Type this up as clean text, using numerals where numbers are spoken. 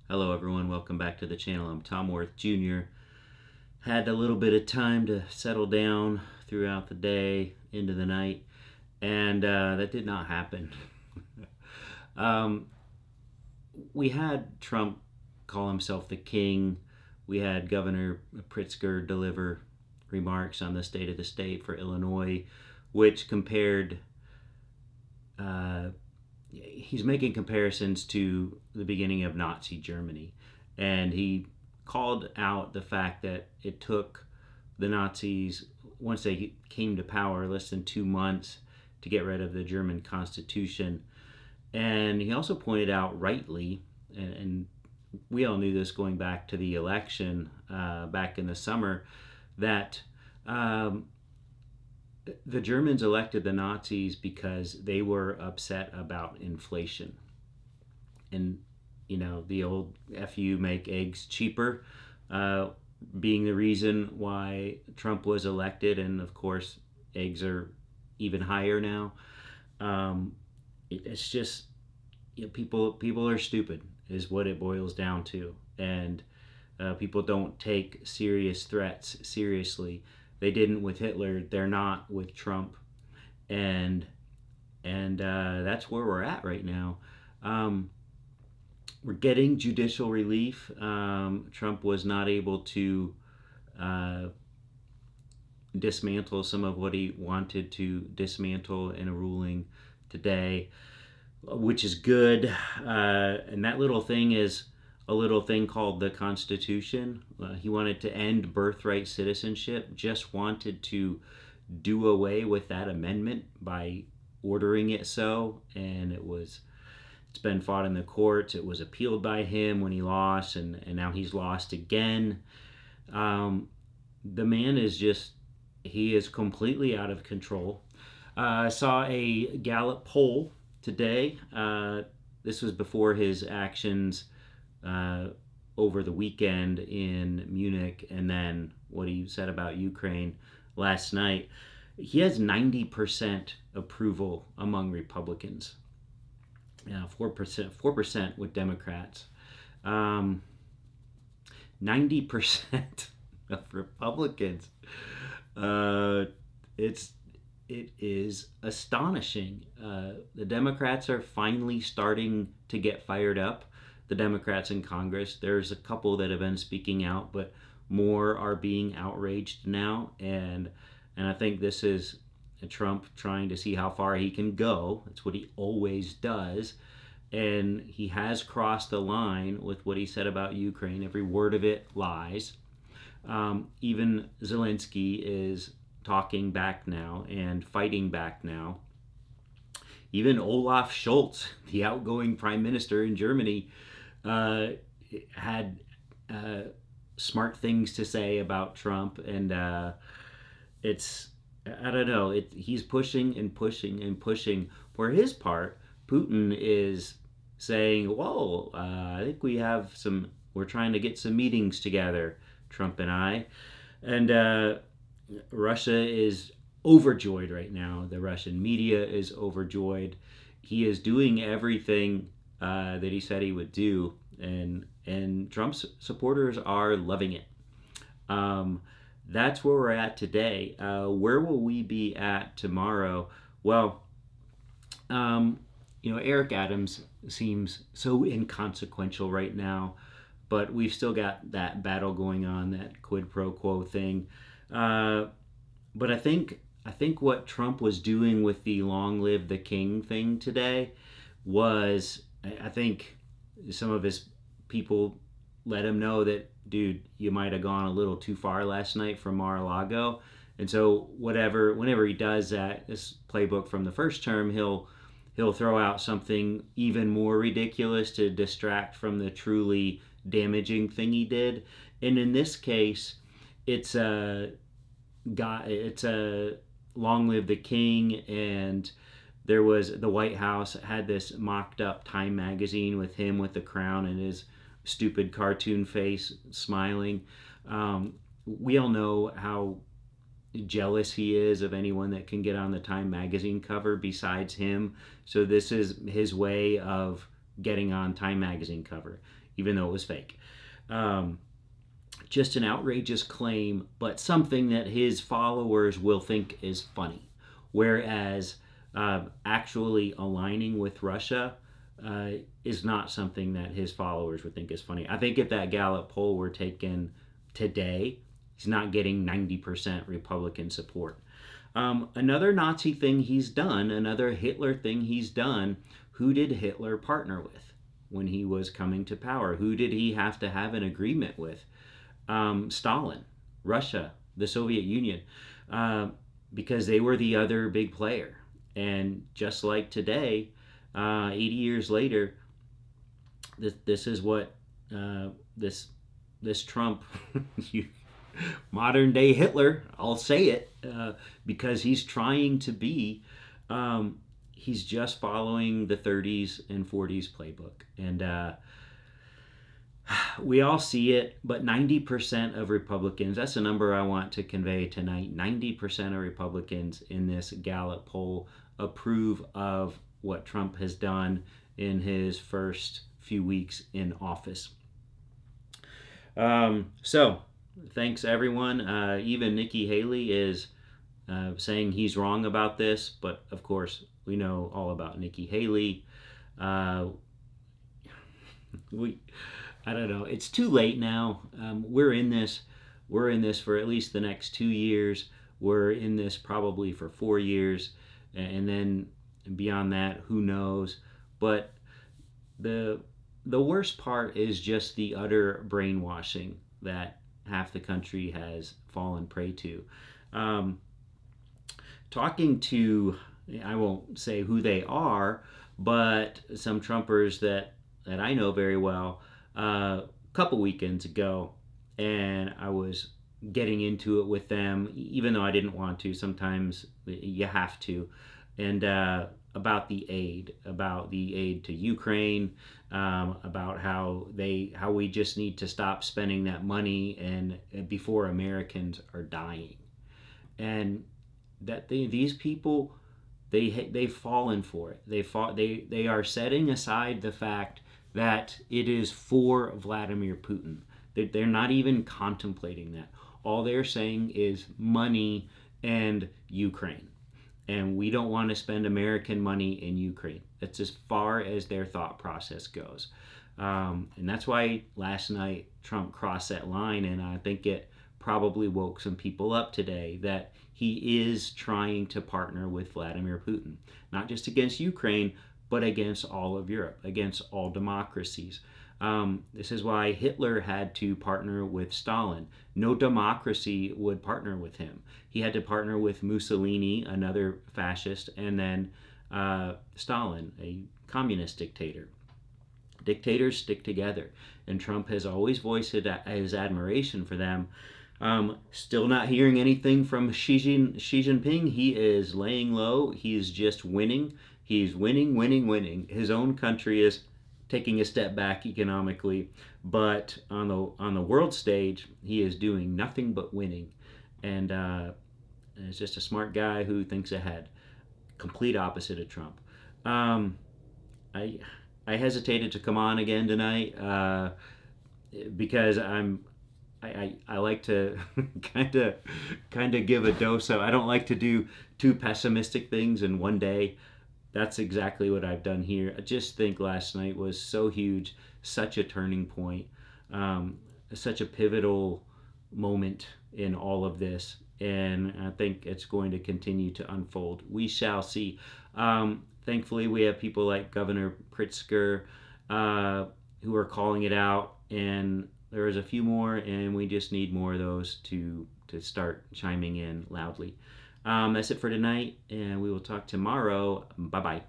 Hello, everyone. Welcome back to the channel. I'm Tom Worth Jr. Had a little bit of time to settle down throughout the day, into the night, and that did not happen. um, we had Trump call himself the king. We had Governor Pritzker deliver remarks on the state of the state for Illinois, which compared he's making comparisons to the beginning of Nazi Germany. And he called out the fact that it took the Nazis, once they came to power, less than 2 months to get rid of the German Constitution. And he also pointed out rightly, and we all knew this going back to the election back in the summer, that um, the Germans elected the Nazis because they were upset about inflation. And, the old F you make eggs cheaper uh, being the reason why Trump was elected. And of course, eggs are even higher now. It's just, people are stupid, is what it boils down to. And people don't take serious threats seriously. They didn't with Hitler. They're not with Trump, and that's where we're at right now. Um, we're getting judicial relief. Trump was not able to uh, dismantle some of what he wanted to dismantle in a ruling today, which is good. And that little thing is a little thing called the Constitution. He wanted to end birthright citizenship, just wanted to do away with that amendment by ordering it so. And it's been fought in the courts. It was appealed by him when he lost, and now he's lost again. The man is he is completely out of control. I saw a Gallup poll today. This was before his actions uh, over the weekend in Munich, and then what he said about Ukraine last night. He has 90% approval among Republicans. 4% with Democrats. 90% of Republicans. Uh, it is astonishing. The Democrats are finally starting to get fired up. The Democrats in Congress. There's a couple that have been speaking out, but more are being outraged now, and I think this is Trump trying to see how far he can go. It's what he always does. And he has crossed the line with what he said about Ukraine. Every word of it lies. Even Zelensky is talking back now and fighting back now. Even Olaf Scholz, the outgoing prime minister in Germany, uh, had uh, smart things to say about Trump. And it's I don't know. He's pushing and pushing and pushing. For his part, Putin is saying, "Whoa, I think we have some. We're trying to get some meetings together, Trump and I." And Russia is overjoyed right now. The Russian media is overjoyed. He is doing everything that he said he would do, and Trump's supporters are loving it. Um, that's where we're at today. Where will we be at tomorrow? Well, um, Eric Adams seems so inconsequential right now, but we've still got that battle going on, that quid pro quo thing. Uh, but I think what Trump was doing with the "Long Live the King" thing today was, I think some of his people let him know that, dude, you might have gone a little too far last night from Mara Lago. And so whenever he does that, this playbook from the first term, he'll throw out something even more ridiculous to distract from the truly damaging thing he did. And in this case, it's a "Long Live the King," and there was the White House had this mocked up Time magazine with him with the crown and his stupid cartoon face smiling. We all know how jealous he is of anyone that can get on the Time magazine cover besides him. So this is his way of getting on Time magazine cover, even though it was fake. Um, just an outrageous claim, but something that his followers will think is funny. Whereas actually aligning with Russia uh, is not something that his followers would think is funny. I think if that Gallup poll were taken today, he's not getting 90% Republican support. Another Nazi thing he's done, another Hitler thing he's done, who did Hitler partner with when he was coming to power? Who did he have to have an agreement with? Stalin, Russia, the Soviet Union, uh, because they were the other big player. And just like today, 80 years later, this is what this Trump, modern day Hitler, I'll say it, because he's trying to be, he's just following the 30s and 40s playbook. And we all see it, but 90% of Republicans, that's the number I want to convey tonight. 90% of Republicans in this Gallup poll approve of what Trump has done in his first few weeks in office. So, thanks everyone. Even Nikki Haley is saying he's wrong about this, but of course, we know all about Nikki Haley. Uh, we I don't know. It's too late now. We're in this. We're in this for at least the next 2 years. We're in this probably for 4 years, and then beyond that, who knows? But the the worst part is just the utter brainwashing that half the country has fallen prey to. Um, Talking to, I won't say who they are, but some Trumpers that I know very well, a couple weekends ago, and I was getting into it with them, even though I didn't want to. Sometimes you have to, and about the aid to Ukraine, about how we just need to stop spending that money and before Americans are dying, and that these people they've fallen for it. They are setting aside the fact that it is for Vladimir Putin. They're not even contemplating that. All they're saying is money and Ukraine. And we don't want to spend American money in Ukraine. That's as far as their thought process goes. And that's why last night Trump crossed that line, and I think it probably woke some people up today that he is trying to partner with Vladimir Putin, not just against Ukraine, but against all of Europe, against all democracies. This is why Hitler had to partner with Stalin. No democracy would partner with him. He had to partner with Mussolini, another fascist, and then Stalin, a communist dictator. Dictators stick together, and Trump has always voiced his admiration for them. Still not hearing anything from Xi Jinping. He is laying low. He's just winning. He's winning, winning, winning. His own country is taking a step back economically, but on the world stage, he is doing nothing but winning, and is just a smart guy who thinks ahead. Complete opposite of Trump. I I hesitated to come on again tonight because I like to kind of give a dose of. I don't like to do two pessimistic things in one day. That's exactly what I've done here. I just think last night was so huge, such a turning point, such a pivotal moment in all of this, and I think it's going to continue to unfold. We shall see. Thankfully, we have people like Governor Pritzker who are calling it out, and there's a few more, and we just need more of those to start chiming in loudly. That's it for tonight, and we will talk tomorrow. Bye bye.